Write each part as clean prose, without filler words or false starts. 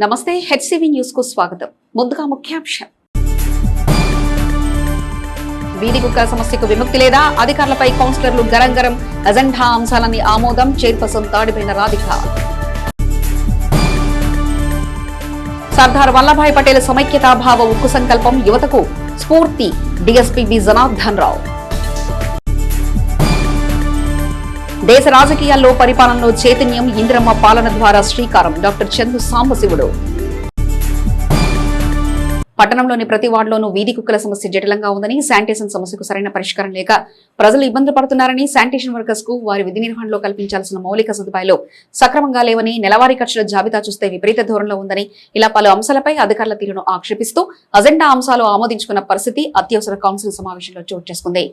నమస్తే HCV news కు స్వాగతం. ముందుగా ముఖ్యాంశం. వీధి కుక్కల సమస్యకు విముక్తి లేదా? అధికారులపై కౌన్సిలర్లు గరం అజెండా అంశాలని ఆమోదం. చైర్పర్సన్ తాడిపైన రాధిక. సర్దార్ వల్లభాయ్ పటేల్ సమైక్యతాభావ ఉక్కు సంకల్పం యువతకు స్ఫూర్తి. డీఎస్పీ బి జనార్దన్ రావు. దేశ రాజకీయాల్లో పరిపాలనలో చైతన్యం. ఇందిరమ్మ పాలన ద్వారా శ్రీకారం. డాక్టర్ చందు సాంబశివుడు. పట్టణంలోని ప్రతి వార్డులోనూ వీధి కుక్కల సమస్య జటిలంగా ఉందని, శానిటేషన్ సమస్యకు సరైన పరిష్కారం లేక ప్రజలు ఇబ్బందులు పడుతున్నారని, శానిటేషన్ వర్కర్స్ కు వారి విధి నిర్వహణలో కల్పించాల్సిన మౌలిక సదుపాయాలు సక్రమంగా లేవని, నెలవారీ ఖర్చుల జాబితా చూస్తే విపరీత ధోరణిలో ఉందని, ఇలా పలు అంశాలపై అధికారుల తీరును ఆక్షేపిస్తూ అజెండా అంశాలు ఆమోదించుకున్న పరిస్థితి అత్యవసర కౌన్సిల్ సమావేశంలో చోటు చేసుకుంది.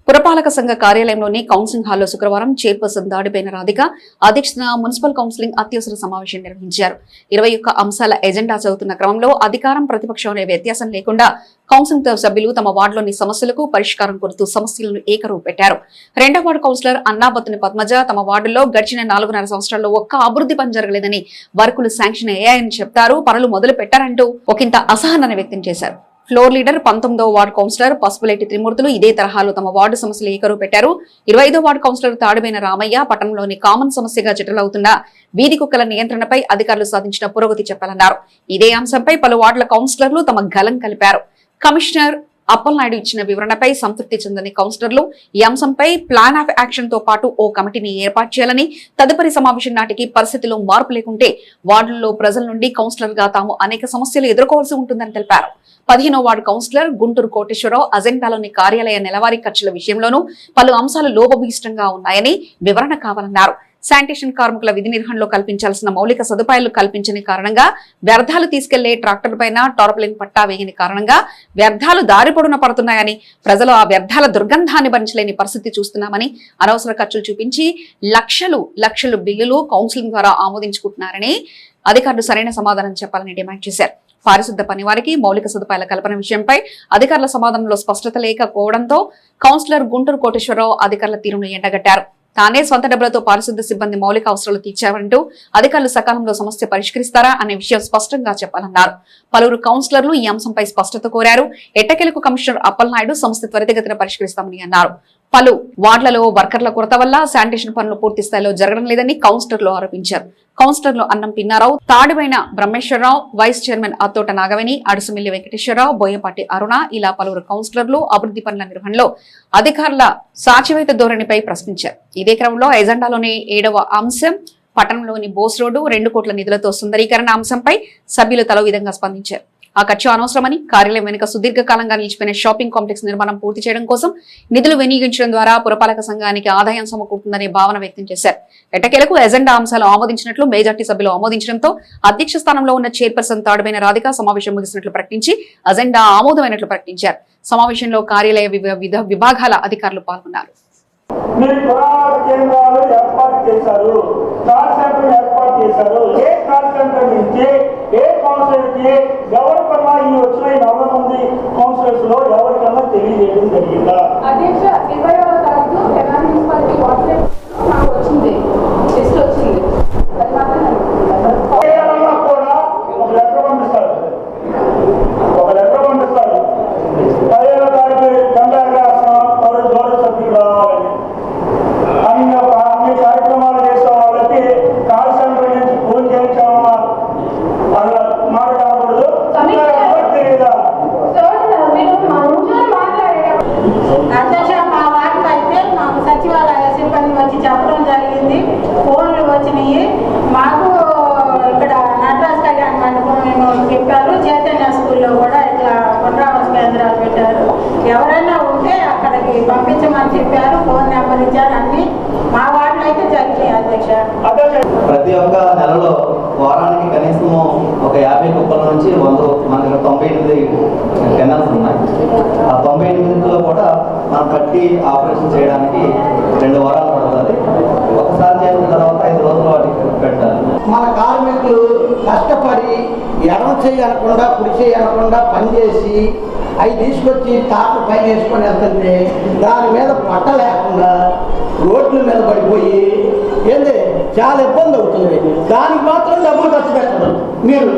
పురపాలక సంఘ కార్యాలయంలోని కౌన్సిలింగ్ హాల్లో శుక్రవారం చైర్పర్సన్ దాడిపైన రాధిక అధ్యక్షతన మున్సిపల్ కౌన్సిలింగ్ అత్యవసర సమావేశం నిర్వహించారు. 21 అంశాల ఎజెండా చదువుతున్న క్రమంలో అధికారం ప్రతిపక్షం అనే వ్యత్యాసం లేకుండా కౌన్సిలింగ్ సభ్యులు తమ వార్డులోని సమస్యలకు పరిష్కారం కోరుతూ సమస్యలను ఏకరువు పెట్టారు. 2వ వార్డు కౌన్సిలర్ అన్నాబత్తుని పద్మజ తమ వార్డులో గడిచిన 4.5 సంవత్సరాల్లో ఒక్క అభివృద్ధి పని జరగలేదని, వర్కులు శాంక్షన్ అయ్యాయని చెప్తారు, పనులు మొదలు పెట్టారంటూ ఒకంత అసహనాన్ని వ్యక్తం చేశారు. ఫ్లోర్ లీడర్ 19వ వార్డు కౌన్సిలర్ పసుపులేటి త్రిమూర్తులు ఇదే తరహాలో తమ వార్డు సమస్యలు ఏకరువు పెట్టారు. 25వ వార్డు కౌన్సిలర్ తాడిబైన రామయ్య పట్టణంలోని కామన్ సమస్యగా జటిలవుతున్న వీధి కుక్కల నియంత్రణపై అధికారులు సాధించిన పురోగతి చెప్పాలన్నారు. ఇదే అంశంపై పలు వార్డుల కౌన్సిలర్లు తమ గలం కలిపారు. కమిషనర్ అప్పలనాయుడు ఇచ్చిన వివరణపై సంతృప్తి చెందని కౌన్సిలర్లు ఈ అంశంపై ప్లాన్ ఆఫ్ యాక్షన్ తో పాటు ఓ కమిటీని ఏర్పాటు చేయాలని, తదుపరి సమావేశం నాటికి పరిస్థితిలో మార్పు లేకుంటే వార్డుల్లో ప్రజల నుండి కౌన్సిలర్ గా తాము అనేక సమస్యలు ఎదుర్కోవాల్సి ఉంటుందని తెలిపారు. 15వ వార్డు కౌన్సిలర్ గుంటూరు కోటేశ్వరరావు అజెండాలోని కార్యాలయ నెలవారీ ఖర్చుల విషయంలోనూ పలు అంశాలు లోపభూయిష్టంగా ఉన్నాయని వివరణ కావాలన్నారు. శానిటేషన్ కార్మికుల విధి నిర్వహణలో కల్పించాల్సిన మౌలిక సదుపాయాలు కల్పించని కారణంగా, వ్యర్థాలు తీసుకెళ్లే ట్రాక్టర్ పైన టార్పలిన్ పట్టా వేయని కారణంగా వ్యర్థాలు దారి పొడున పడుతున్నాయని, ప్రజలు ఆ వ్యర్థాల దుర్గంధాన్ని భరించలేని పరిస్థితి చూస్తున్నామని, అనవసర ఖర్చులు చూపించి లక్షలు బిల్లులు కౌన్సిలింగ్ ద్వారా ఆమోదించుకుంటున్నారని అధికారులు సరైన సమాధానం చెప్పాలని డిమాండ్ చేశారు. పారిశుద్ధ పని వారికి మౌలిక సదుపాయాల కల్పన విషయంపై అధికారుల సమాధానంలో స్పష్టత లేకపోవడంతో కౌన్సిలర్ గుంటూరు కోటేశ్వరరావు అధికారుల తీరును ఎండగట్టారు. తానే సొంత డబ్బులతో పారిశుద్ధ సిబ్బంది మౌలిక అవసరాలు తీర్చారంటూ అధికారులు సకాలంలో సమస్య పరిష్కరిస్తారా అనే విషయం స్పష్టంగా చెప్పాలన్నారు. పలువురు కౌన్సిలర్లు ఈ అంశంపై స్పష్టత కోరారు. ఎట్టకేలకు కమిషనర్ అప్పలనాయుడు సమస్య త్వరితగతిన పరిష్కరిస్తామని అన్నారు. పలు వార్డులలో వర్కర్ల కొరత వల్ల శానిటేషన్ పనులు పూర్తి స్థాయిలో జరగడం లేదని కౌన్సిలర్లు ఆరోపించారు. కౌన్సిలర్లు అన్నం పిన్నారావు, తాడిబైన బ్రహ్మేశ్వరరావు, వైస్ చైర్మన్ అత్తోట నాగవేణి, అడుసుమిల్లి వెంకటేశ్వరరావు, బోయపాటి అరుణ ఇలా పలువురు కౌన్సిలర్లు అభివృద్ధి పనుల నిర్వహణలో అధికారుల సాచివేత ధోరణిపై ప్రశ్నించారు. ఇదే క్రమంలో ఎజెండాలోని 7వ అంశం పట్టణంలోని బోస్ రోడ్డు 2 కోట్ల నిధులతో సుందరీకరణ అంశంపై సభ్యులు తలో విధంగా స్పందించారు. ఆ ఖర్చు అనవసరమని, కార్యాలయం వెనుక సుదీర్ఘకాలంగా నిలిచిపోయిన షాపింగ్ కాంప్లెక్స్ నిర్మాణం పూర్తి చేయడం కోసం నిధులు వినియోగించడం ద్వారా పురపాలక సంఘానికి ఆదాయం సమకూరుతుందనే భావన వ్యక్తం చేశారు. ఎట్టకేలకు ఎజెండా అంశాలు ఆమోదించినట్లు మెజార్టీ సభ్యులు ఆమోదించడంతో అధ్యక్ష స్థానంలో ఉన్న చైర్పర్సన్ తాడిపైన రాధిక సమావేశం ముగిసినట్లు ప్రకటించి అజెండా ఆమోదమైనట్లు ప్రకటించారు. సమావేశంలో కార్యాలయ విభాగాల అధికారులు పాల్గొన్నారు. ఎవరికన్నా ఈ వచ్చిన 40 మంది కౌన్సిలర్స్ లో ఎవరికన్నా తెలియజేయడం జరిగిందా? అధ్యక్ష 20వ తారీఖు తెలంగాణ మున్సిపాలిటీ వాట్సాప్ నాకు వచ్చింది, లిస్ట్ వచ్చింది. కూడా ఒక లెటర్ పంపిస్తారు. 15వ తారీఖు గౌరవ సభ్యులు రావాలని అన్ని కార్యక్రమాలు చేసే వాళ్ళకి కాల్ సెంటర్ నుంచి ఫోన్ చేయించామన్నా వాళ్ళ మాట కాకూడదు. అధ్యక్ష మా వార్డుకు అయితే మాకు సచివాలయ సిబ్బంది వచ్చి చెప్పడం జరిగింది. ఫోన్లు వచ్చినాయి. మాకు ఇక్కడ నటరాజ్ కళ్యాణ మండపం చెప్పారు. చైతన్య స్కూల్లో కూడా ఇట్లా పునరావాస కేంద్రాలు పెట్టారు. ఎవరైనా ఉంటే అక్కడికి పంపించమని చెప్పారు. ఫోన్ నెంబర్ ఇచ్చారు. అన్ని మా వార్డులో అయితే జరిగినాయి అధ్యక్ష. ప్రతి ఒక్క నెలలో వారానికి కనీసం ఒక 50 కుక్కల నుంచి 100 మనకి 98 కెనాల్స్ ఉన్నాయి. ఆ 98లో కూడా మనం కట్టి ఆపరేషన్ చేయడానికి 2 వారాలు పడుతుంది. ఒకసారి చేసిన తర్వాత 5 రోజులు వాటికి పెట్టాలి. మన కార్మికులు కష్టపడి ఎడమ చేయకుండా కుడి చేయకుండా పనిచేసి అవి తీసుకొచ్చి తాట పైన వేసుకొని వెళ్తుంటే దాని మీద పట్ట లేకుండా రోడ్ల మీద పడిపోయి ఏంది చాలా ఇబ్బంది అవుతుంది. దానికి మాత్రం డబ్బులు ఖర్చు పెట్టడం మీరు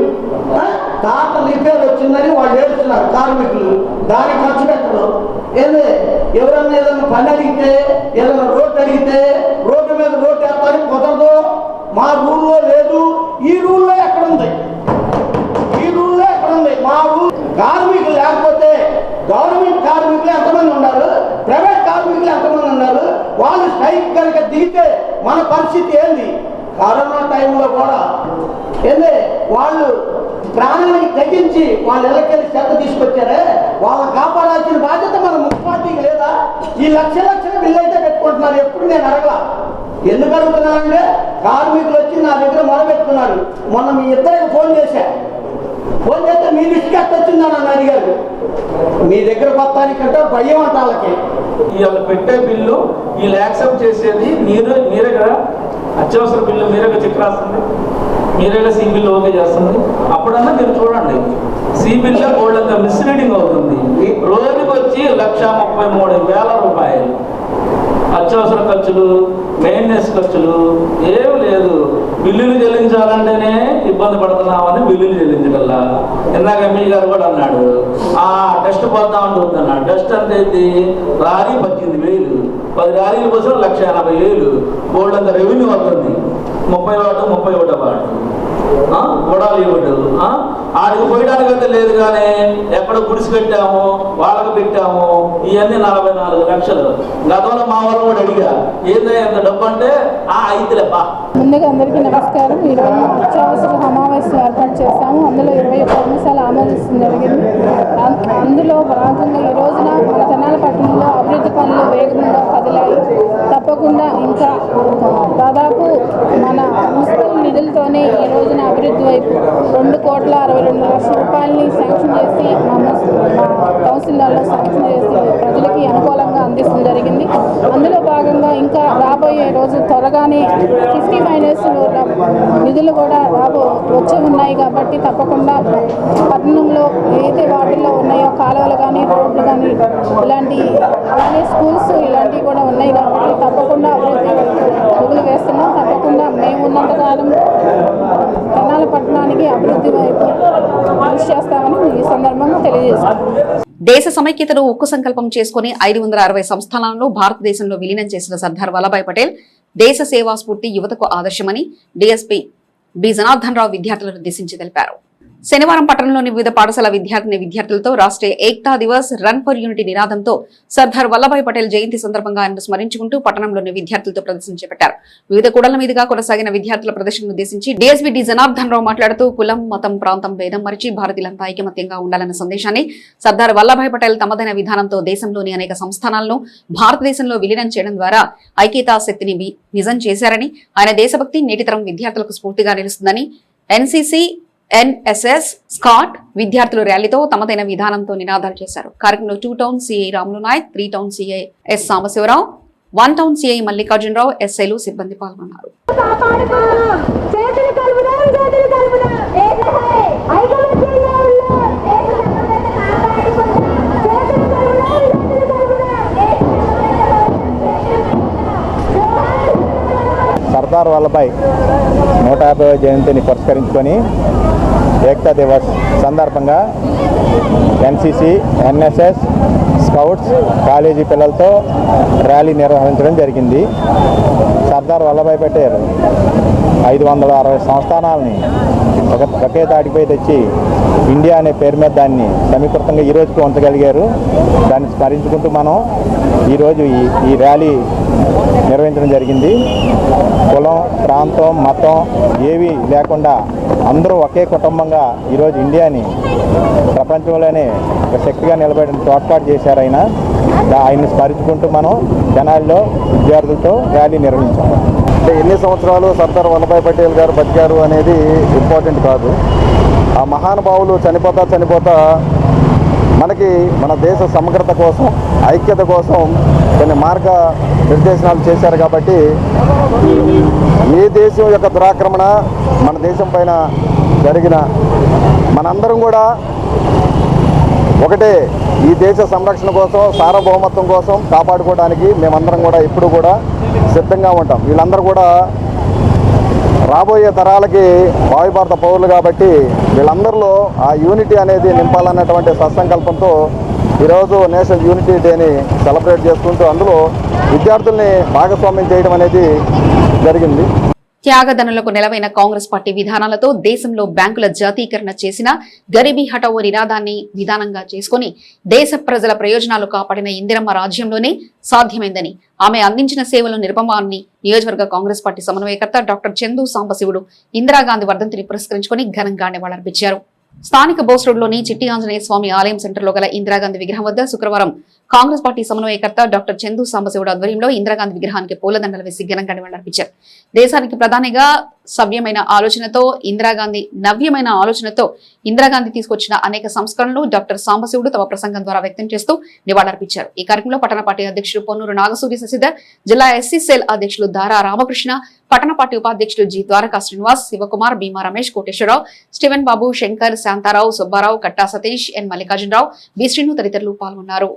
తాత రిపేర్ వచ్చిందని వాళ్ళు ఏడుస్తున్నారు కార్మికులు, దానికి ఖర్చు పెట్టరు. ఏదే ఎవరన్నా ఏదైనా పని అడిగితే, ఏదైనా రోడ్డు అడిగితే రోడ్డు మీద రోడ్డు వేస్తానికి కుదరదు, మా రూల్లో లేదు. ఈ రూల్లో ఎక్కడుంది? ఈ రూల్లో ఎక్కడుంది? మా రూల్ కార్మికులు లేకపోతే గవర్నమెంట్ కార్మికులు ఎంతమంది ఉన్నారు, ప్రైవేట్ కార్మికులు ఎంతమంది ఉన్నారు? వాళ్ళు స్ట్రైక్ కనుక దిగితే మన పరిస్థితి ఏంది? కరోనా టైంలో కూడా ఏంది వాళ్ళు ప్రాణానికి తగ్గించి వాళ్ళు ఎలకెళ్ళి చెత్త తీసుకొచ్చారే, వాళ్ళని కాపాడాల్సిన బాధ్యత మన మున్సిపాలిటీకి లేదా? ఈ లక్షల బిల్లు అయితే పెట్టుకుంటున్నారు. ఎప్పుడు నేను అడగలా. ఎందుకు అడుగుతున్నానంటే కార్మికులు వచ్చి నా దగ్గర మొదలుపెట్టుకున్నారు. మొన్న మీ ఇద్దరికి ఫోన్ చేస్తే మీ లిస్ట్కి ఎట్ట వచ్చిందని నన్ను అడిగారు. మీ దగ్గర కొత్తానికంటే భయం అంట వాళ్ళకి. వీళ్ళు పెట్టే బిల్లు వీళ్ళు యాక్సెప్ట్ చేసేది మీరేగా అత్యవసర బిల్లు మీరేగా చెక్ రాస్తుంది, మీరేగా సి బిల్లు ఓకే చేస్తుంది. అప్పుడన్నా మీరు చూడండి, సి బిల్లో గోల్డ్ అంతా మిస్లీడింగ్ అవుతుంది. రోజుకి వచ్చి 1,33,000 రూపాయలు అత్యవసర ఖర్చులు, మెయింటెనెన్స్ ఖర్చులు ఏమి లేదు. బిల్లులు చెల్లించాలంటేనే ఇబ్బంది పడుతున్నామని బిల్లులు చెల్లించగల. ఇందాక ఎమ్మెల్యే గారు కూడా అన్నాడు, డస్ట్ పోతా ఉంటుంది అన్నాడు. డస్ట్ అంటే లారీ 18,000, 10 లారీల కోసం 1,80,000 గోల్డ్ అంత రెవెన్యూ వస్తుంది. 30 వాటు 31 వాటు గొడవలు ఇవ్వడు. ఆడికి పోయడానికైతే లేదు, కానీ ఎక్కడ గుడిసి పెట్టాము, వాళ్ళకి పెట్టాము. ఇవన్నీ 44 లక్షలు. గతంలో మా వాళ్ళు కూడా అడిగా, ఏందా ఎంత డబ్బు అంటే అయితేలేపా. ముందుగా అందరికీ నమస్కారం. ఈరోజు అత్యవసర సమావేశం ఏర్పాటు చేశాము. అందులో 21 అంశాలు ఆమోదించడం జరిగింది. అందులో భాగంగా ఈ రోజున మన తెనాలి పట్టణంలో అభివృద్ధి పనులు వేగంగా కదిలాయి. తప్పకుండా ఇంకా దాదాపు మన మున్సిపల్ నిధులతోనే ఈ రోజున అభివృద్ధి వైపు 2,62,00,000 రూపాయలని శాంక్షన్ చేసి మా కౌన్సిల్లో శాంక్షన్ చేసి ప్రజలకి అనుకూలంగా అందించడం జరిగింది. అందులో భాగంగా ఇంకా రాబోయే రోజు త్వరగానే 50- నిధులు కూడా వచ్చి ఉన్నాయి. కాబట్టి తప్పకుండా పట్టణంలో ఏదైతే వాటిల్లో ఉన్నాయో కాలువలు కానీ, రోడ్లు కానీ, ఇలాంటి అలానే స్కూల్స్ ఇలాంటివి కూడా ఉన్నాయి. కాబట్టి తప్పకుండా అభివృద్ధి అడుగులు వేస్తున్నాం. తప్పకుండా మేము ఉన్నంతకాలం తెనాలి పట్టణానికి అభివృద్ధి వైపు కృషి చేస్తామని ఈ సందర్భంగా తెలియజేస్తున్నాం. దేశ సమైక్యతను ఉక్కు సంకల్పం చేసుకుని 560 సంస్థానాలను భారతదేశంలో విలీనం చేసిన సర్దార్ వల్లభాయ్ పటేల్ దేశ సేవా స్ఫూర్తి యువతకు ఆదర్శమని డీఎస్పీ బి జనార్దన్ రావు విద్యార్థులను ఉద్దేశించి తెలిపారు. శనివారం పట్టణంలోని వివిధ పాఠశాల విద్యార్థులతో Rashtriya Ekta Divas run for unity నినాదంతో సర్దార్ వల్లభాయ్ పటేల్ జయంతి సందర్భంగా ఆయన స్మరించుకుంటూ పట్టణంలోని విద్యార్థులతో ప్రదర్శన చేపట్టారు. వివిధ కూడళ్ల మీదుగా కొనసాగిన విద్యార్థుల ప్రదర్శనను ఉద్దేశించి డీఎస్పీ డి జనార్దన్ రావు మాట్లాడుతూ కులం, మతం, ప్రాంతం భేదం మరిచి భారతీయులంతా ఐకమత్యంగా ఉండాలన్న సందేశాన్ని సర్దార్ వల్లభాయ్ పటేల్ తమదైన విధానంతో దేశంలోని అనేక సంస్థానాలను భారతదేశంలో విలీనం చేయడం ద్వారా ఐక్యతా శక్తిని నిజం చేశారని, ఆయన దేశభక్తి నేటితరం విద్యార్థులకు స్ఫూర్తిగా నిలుస్తుందని ఎన్సీసీ, ఎన్ఎస్ఎస్, స్కాట్ విద్యార్థులు ర్యాలీతో తమదైన విధానంతో నినాదాలు చేశారు. కార్యక్రమంలో 2 town CI Ramulu Nayak, 3 town CI S Sambasivarao, 1 town CI Mallikarjunarao, ఎస్ఐలు సిబ్బంది పాల్గొన్నారు. సర్దార్ వల్లభాయ్ 150వ జయంతిని పురస్కరించుకొని ఏక్తా దివస్ సందర్భంగా ఎన్సీసీ, ఎన్ఎస్ఎస్, స్కౌట్స్ కాలేజీ పిల్లలతో ర్యాలీ నిర్వహించడం జరిగింది. సర్దార్ వల్లభాయ్ పటేల్ 560 సంస్థానాలని ఒకే తాటిపై తెచ్చి ఇండియా అనే పేరు మీద దాన్ని సమీకృతంగా ఈ రోజుకి ఉంచగలిగారు. దాన్ని స్మరించుకుంటూ మనం ఈరోజు ఈ ర్యాలీ నిర్వహించడం జరిగింది. కులం, ప్రాంతం, మతం ఏవి లేకుండా అందరూ ఒకే కుటుంబంగా ఈరోజు ఇండియాని ప్రపంచంలోనే ఒక శక్తిగా నిలబడిన తోడ్పాటు చేశారు. ఆయన్ని స్మరించుకుంటూ మనం జనాల్లో విద్యార్థులతో ర్యాలీ నిర్వహించాం. అంటే ఎన్ని సంవత్సరాలు సర్దార్ వల్లభాయ్ పటేల్ గారు బతికారు అనేది ఇంపార్టెంట్ కాదు. ఆ మహానుభావులు చనిపోతా మనకి మన దేశ సమగ్రత కోసం, ఐక్యత కోసం కొన్ని మార్గ నిర్దేశనాలు చేశారు. కాబట్టి ఏ దేశం యొక్క దురాక్రమణ మన దేశం పైన జరిగిన మనందరం కూడా ఒకటే, ఈ దేశ సంరక్షణ కోసం, సార్వభౌమత్వం కోసం కాపాడుకోవడానికి మేమందరం కూడా ఎప్పుడు కూడా సిద్ధంగా ఉంటాం. వీళ్ళందరూ కూడా రాబోయే తరాలకి భావి భారత పౌరులు కాబట్టి వీళ్ళందరిలో ఆ యూనిటీ అనేది నింపాలన్నటువంటి సత్సంకల్పంతో ఈరోజు నేషనల్ యూనిటీ డేని సెలబ్రేట్ చేసుకుంటూ అందులో విద్యార్థుల్ని భాగస్వామ్యం చేయడం అనేది జరిగింది. త్యాగదనులకు నెలవైన కాంగ్రెస్ పార్టీ విధానాలతో దేశంలో బ్యాంకుల జాతీకరణ చేసిన గరీబీ హఠావో నినాదాన్ని విధానంగా చేసుకుని దేశ ప్రజల ప్రయోజనాలు కాపాడిన ఇందిరమ్మ రాజ్యంలోనే సాధ్యమైందని, ఆమె అందించిన సేవలు నిరుపమాన్ని నియోజకవర్గ కాంగ్రెస్ పార్టీ సమన్వయకర్త డాక్టర్ చందు సాంబశివుడు ఇందిరాగాంధీ వర్ధంతిని పురస్కరించుకుని ఘనంగా నివాళులర్పించారు. స్థానిక బోస్ రోడ్లోని చిట్టి ఆంజనేయ స్వామి ఆలయం సెంటర్లో గల ఇందిరాగాంధీ విగ్రహం వద్ద శుక్రవారం కాంగ్రెస్ పార్టీ సమన్వయకర్త డాక్టర్ చందు సాంబశివుడు ఆధ్వర్యంలో ఇందిరాగాంధీ విగ్రహానికి పూలదండలు వేసి ఘనంగా నివాళులర్పించారు. దేశానికి ప్రధానిగా సవ్యమైన ఆలోచనతో నవ్యమైన ఆలోచనతో ఇందిరాగాంధీ తీసుకొచ్చిన అనేక సంస్కరణలు డాక్టర్ సాంబశివుడు తమ ప్రసంగం ద్వారా వ్యక్తం చేస్తూ నివాళులర్పించారు. ఈ కార్యక్రమంలో పట్టణ పార్టీ అధ్యక్షుడు పొన్నూరు నాగసూర్య శశిధర్, జిల్లా ఎస్సీ సెల్ అధ్యక్షులు దారా రామకృష్ణ, పట్టణ పార్టీ ఉపాధ్యక్షులు జి ద్వారకా శ్రీనివాస్, శివకుమార్, భీమా రమేష్, కోటేశ్వరరావు, స్టీవెన్ బాబు, శంకర్, శాంతారావు, సుబ్బారావు, కట్టా సతీష్, ఎన్ మల్లికార్జునరావు, బి శ్రీను తదితరులు పాల్గొన్నారు.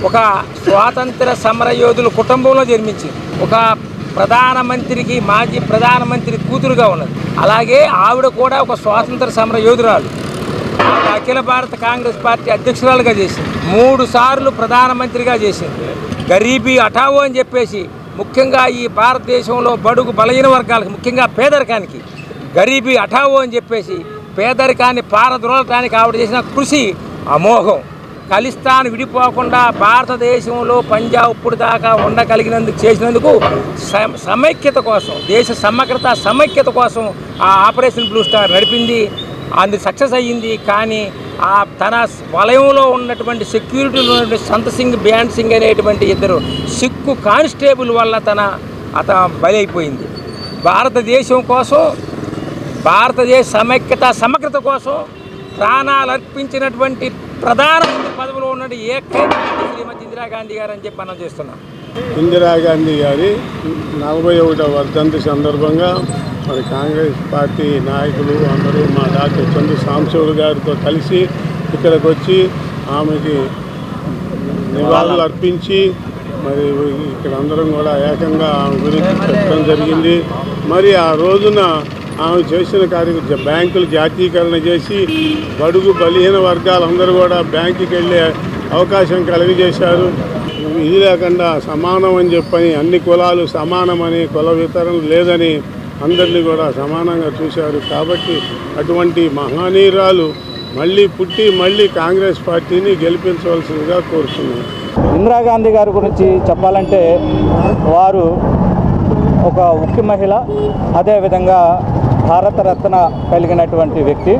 ఒక స్వాతంత్ర సమరయోధుల కుటుంబంలో జన్మించింది. ఒక ప్రధానమంత్రికి మాజీ ప్రధానమంత్రి కూతురుగా ఉన్నది. అలాగే ఆవిడ కూడా ఒక స్వాతంత్ర సమర యోధురాలు. అఖిల భారత కాంగ్రెస్ పార్టీ అధ్యక్షురాలుగా చేసింది. 3 సార్లు ప్రధానమంత్రిగా చేసింది. గరీబీ హఠావో అని చెప్పేసి ముఖ్యంగా ఈ భారతదేశంలో బడుగు బలహీన వర్గాలకు, ముఖ్యంగా పేదరికానికి గరీబీ హఠావో అని చెప్పేసి పేదరికాన్ని పారద్రోలటానికి ఆవిడ చేసిన కృషి అమోఘం. ఖలిస్తాన్ విడిపోకుండా భారతదేశంలో పంజాబ్ ఇప్పుడు దాకా ఉండగలిగినందుకు చేసినందుకు సమైక్యత కోసం, దేశ సమగ్రత సమైక్యత కోసం ఆ ఆపరేషన్ బ్లూ స్టార్ నడిపింది. అందుకు సక్సెస్ అయ్యింది. కానీ ఆ తన వలయంలో ఉన్నటువంటి సెక్యూరిటీలో ఉన్నటువంటి సంత్ సింగ్, బ్యాండ్ సింగ్ అనేటువంటి 2 సిక్కు కానిస్టేబుల్ వల్ల అతను బలైపోయింది. భారతదేశం కోసం, భారతదేశ సమైక్యత సమగ్రత కోసం ప్రాణాలు అర్పించినటువంటి ప్రధానమంత్రి పదవిలో ఉన్న ఏకైక శ్రీమతి ఇందిరాగాంధీ గారు అని చెప్పి మనం చేస్తున్నాం. ఇందిరాగాంధీ గారి 41వ వర్ధంతి సందర్భంగా మరి కాంగ్రెస్ పార్టీ నాయకులు అందరూ మా డాక్టర్ చందు సాంబశివుడు గారితో కలిసి ఇక్కడికి వచ్చి ఆమెకి నివాళులు అర్పించి మరి ఇక్కడ అందరం కూడా ఏకంగా ఆమె గురించి చెప్పడం జరిగింది. మరి ఆ రోజున ఆమె చేసిన కార్యక్రమం బ్యాంకులు జాతీకరణ చేసి బడుగు బలహీన వర్గాలందరూ కూడా బ్యాంకుకి వెళ్ళే అవకాశం కలిగజేశారు. ఇది లేకుండా సమానం అని చెప్పని అన్ని కులాలు సమానమని, కుల వితరణ లేదని అందరినీ కూడా సమానంగా చూశారు. కాబట్టి అటువంటి మహనీయురాలు మళ్ళీ పుట్టి మళ్ళీ కాంగ్రెస్ పార్టీని గెలిపించవలసిందిగా కోరుతున్నాను. ఇందిరాగాంధీ గారి గురించి చెప్పాలంటే వారు ఒక ఉక్కి మహిళ, అదేవిధంగా భారతరత్న కలిగినటువంటి వ్యక్తి.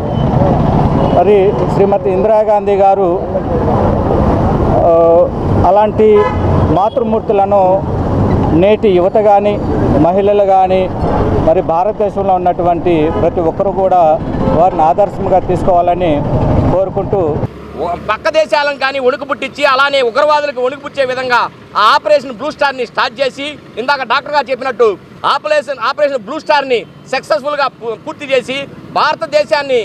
మరి శ్రీమతి ఇందిరాగాంధీ గారు అలాంటి మాతృమూర్తులను నేటి యువత కానీ, మహిళలు కానీ, మరి భారతదేశంలో ఉన్నటువంటి ప్రతి ఒక్కరు కూడా వారిని ఆదర్శంగా తీసుకోవాలని కోరుకుంటూ, పక్క దేశాలను కానీ వణుకు పుట్టించి అలానే ఉగ్రవాదులకు వణుకు పుట్టే విధంగా ఆ ఆపరేషన్ బ్లూ స్టార్ని స్టార్ట్ చేసి, ఇందాక డాక్టర్ గారు చెప్పినట్టు ఆపరేషన్ బ్లూ స్టార్ని సక్సెస్ఫుల్గా పూర్తి చేసి భారతదేశాన్ని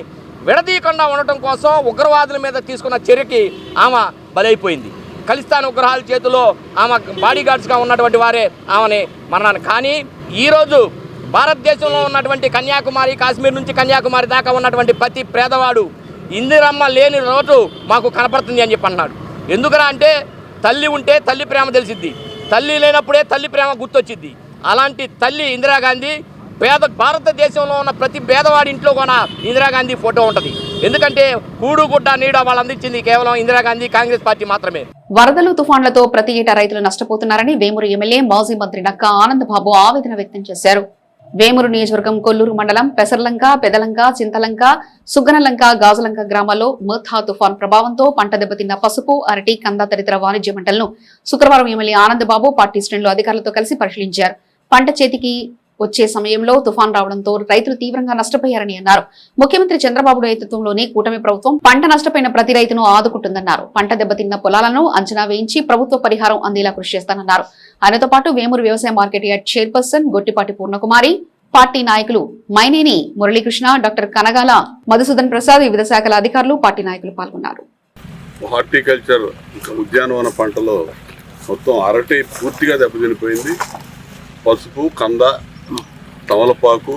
విడదీయకుండా ఉండటం కోసం ఉగ్రవాదుల మీద తీసుకున్న చర్యకి ఆమె బలైపోయింది. ఖలిస్తాన్ ఉగ్రహాల చేతిలో ఆమె బాడీగార్డ్స్గా ఉన్నటువంటి వారే ఆమెని మరణాన్ని. కానీ ఈరోజు భారతదేశంలో ఉన్నటువంటి కన్యాకుమారి, కాశ్మీర్ నుంచి కన్యాకుమారి దాకా ఉన్నటువంటి ప్రతి పేదవాడు ఇందిరమ్మ లేని రోజు మాకు కనపడుతుంది అని చెప్పి అన్నాడు. ఎందుకరా అంటే తల్లి ఉంటే తల్లి ప్రేమ తెలిసిద్ది, తల్లి లేనప్పుడే తల్లి ప్రేమ గుర్తొచ్చిద్ది. అలాంటి తల్లి ఇందిరాగాంధీ. భారతదేశంలో ఉన్న ప్రతి పేదవాడి ఇంట్లో కూడా ఇందిరాగాంధీ ఫోటో ఉంటుంది. ఎందుకంటే కూడు గుడ్డ నీడ వాళ్ళు అందించింది కేవలం ఇందిరాగాంధీ, కాంగ్రెస్ పార్టీ మాత్రమే. వరదలు, తుఫాన్లతో ప్రతి ఏటా రైతులు నష్టపోతున్నారని వేమూరు ఎమ్మెల్యే మాజీ మంత్రి నక్కా ఆనందబాబు ఆవేదన వ్యక్తం చేశారు. వేమూరు నియోజకవర్గం కొల్లూరు మండలం పెసర్లంక, పెదలంక, చింతలంక, సుగ్గనలంక, గాజులంక గ్రామాల్లో మోథా తుఫాన్ ప్రభావంతో పంట దెబ్బతిన్న పసుపు, అరటి, కంద తదితర వాణిజ్య పంటలను శుక్రవారం ఎమ్మెల్యే ఆనందబాబు పార్టీ శ్రేణులు అధికారులతో కలిసి పరిశీలించారు. పంట చేతికి వచ్చే సమయంలో తుఫాన్ రావడంతో రైతులు తీవ్రంగా నష్టపోయారని అన్నారు. ముఖ్యమంత్రి చంద్రబాబు నేతృత్వంలోని కూటమి ప్రభుత్వం పంట నష్టపోయిన ప్రతి రైతును ఆదుకుంటుందన్నారు. పంట దెబ్బతిన్న పొలాలను అంచనా వేయించి ప్రభుత్వ పరిహారం అందేలా కృషి చేస్తానన్నారు. ఆయనతో పాటు వేమూరు వ్యవసాయ market yard chairperson Gottipati Purnakumari, party నాయకులు మైనేని మురళీకృష్ణ, డాక్టర్ కనగాల మధుసూదన్ ప్రసాద్, వివిధ శాఖల అధికారులు, పార్టీ నాయకులు పాల్గొన్నారు. హార్టికల్చర్ ఉద్యానవన పంటలో మొత్తం అరటి పూర్తిగా దెబ్బతినిపోయింది. పసుపు, కంద, తమలపాకు,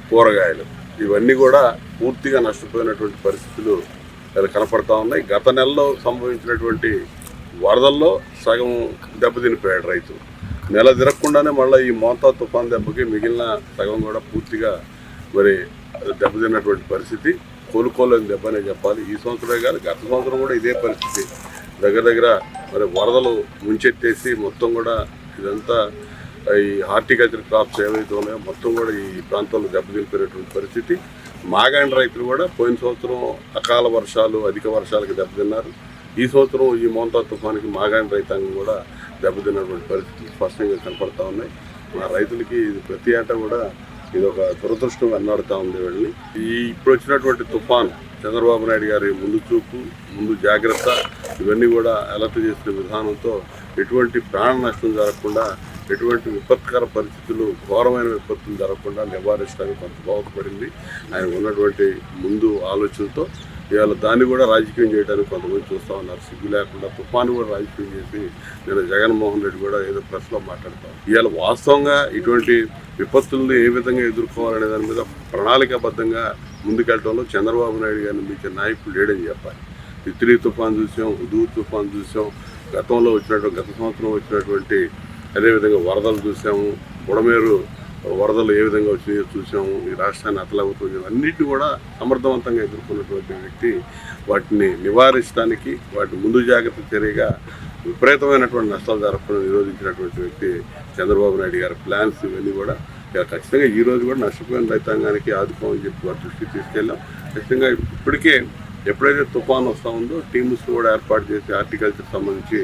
కూరగాయలు ఇవన్నీ కూడా పూర్తిగా నష్టపోయినటువంటి పరిస్థితులు కనపడతా ఉన్నాయి. గత నెలలో సంభవించినటువంటి వరదల్లో సగం దెబ్బతినిపోయాడు రైతు. నెల తిరగకుండానే మళ్ళీ ఈ మోంతా తుఫాన్ దెబ్బకి మిగిలిన సగం కూడా పూర్తిగా మరి దెబ్బతిన్నటువంటి పరిస్థితి. కోలుకోలేని దెబ్బనే చెప్పాలి. ఈ సంవత్సరమే కాదు, గత సంవత్సరం కూడా ఇదే పరిస్థితి. దగ్గర మరి వరదలు ముంచెత్తేసి మొత్తం కూడా ఇదంతా ఈ హార్టికల్చర్ క్రాప్స్ ఏవైతే ఉన్నాయో మొత్తం కూడా ఈ ప్రాంతంలో దెబ్బతినిపోయినటువంటి పరిస్థితి. మాగాండి రైతులు కూడా పోయిన సంవత్సరం అకాల వర్షాలు, అధిక వర్షాలకు దెబ్బతిన్నారు. ఈ సంవత్సరం ఈ మోంతా తుఫానికి మాగాండి రైతాంగం కూడా దెబ్బతిన్నటువంటి పరిస్థితులు స్పష్టంగా కనపడతా ఉన్నాయి. మా రైతులకి ఇది ప్రతి ఏటా కూడా ఇది ఒక దురదృష్టం వెన్నాడుతూ ఉంది వీళ్ళని. ఇప్పుడు వచ్చినటువంటి తుఫాన్ చంద్రబాబు నాయుడు గారి ముందు చూపు, ముందు జాగ్రత్త ఇవన్నీ కూడా అలర్ట్ చేసిన విధానంతో ఎటువంటి ప్రాణ నష్టం జరగకుండా, ఎటువంటి విపత్కర పరిస్థితులు, ఘోరమైన విపత్తులు జరగకుండా నివారించడానికి కొంత దోహదపడింది ఆయన ఉన్నటువంటి ముందు ఆలోచనతో. ఇవాళ దాన్ని కూడా రాజకీయం చేయడానికి కొంతమంది చూస్తూ ఉన్నారు. సిగ్గు లేకుండా తుఫాను కూడా రాజకీయం చేసి నేను జగన్మోహన్ రెడ్డి కూడా ఏదో ప్రెస్లో మాట్లాడతాను. ఇవాళ వాస్తవంగా ఇటువంటి విపత్తులను ఏ విధంగా ఎదుర్కోవాలనే దాని మీద ప్రణాళికాబద్ధంగా ముందుకెళ్ళడంలో చంద్రబాబు నాయుడు గారిని మించిన నాయకులు లేడని చెప్పాలి. తిత్లీ తుఫాన్ చూసాం, హుదూద్ తుఫాన్ చూసాం, గత సంవత్సరం వచ్చినటువంటి అదేవిధంగా వరదలు చూసాము, బుడమేరు వరదలు ఏ విధంగా వచ్చినాయో చూసాము. ఈ రాష్ట్రాన్ని అతలాగుతుంది అన్నిటిని కూడా సమర్థవంతంగా ఎదుర్కొన్నటువంటి వ్యక్తి. వాటిని నివారించడానికి వాటి ముందు జాగ్రత్త చర్యగా విపరీతమైనటువంటి నష్టాలు జరగకుండా నిరోధించినటువంటి వ్యక్తి చంద్రబాబు నాయుడు గారి ప్లాన్స్ ఇవన్నీ కూడా ఖచ్చితంగా ఈ రోజు కూడా నష్టపోయిన రైతాంగానికి ఆదుకోమని చెప్పి వారి దృష్టికి తీసుకెళ్ళాం. ఖచ్చితంగా ఇప్పటికే ఎప్పుడైతే తుఫాను వస్తూ ఉందో టీమ్స్ కూడా ఏర్పాటు చేసి హార్టికల్చర్ సంబంధించి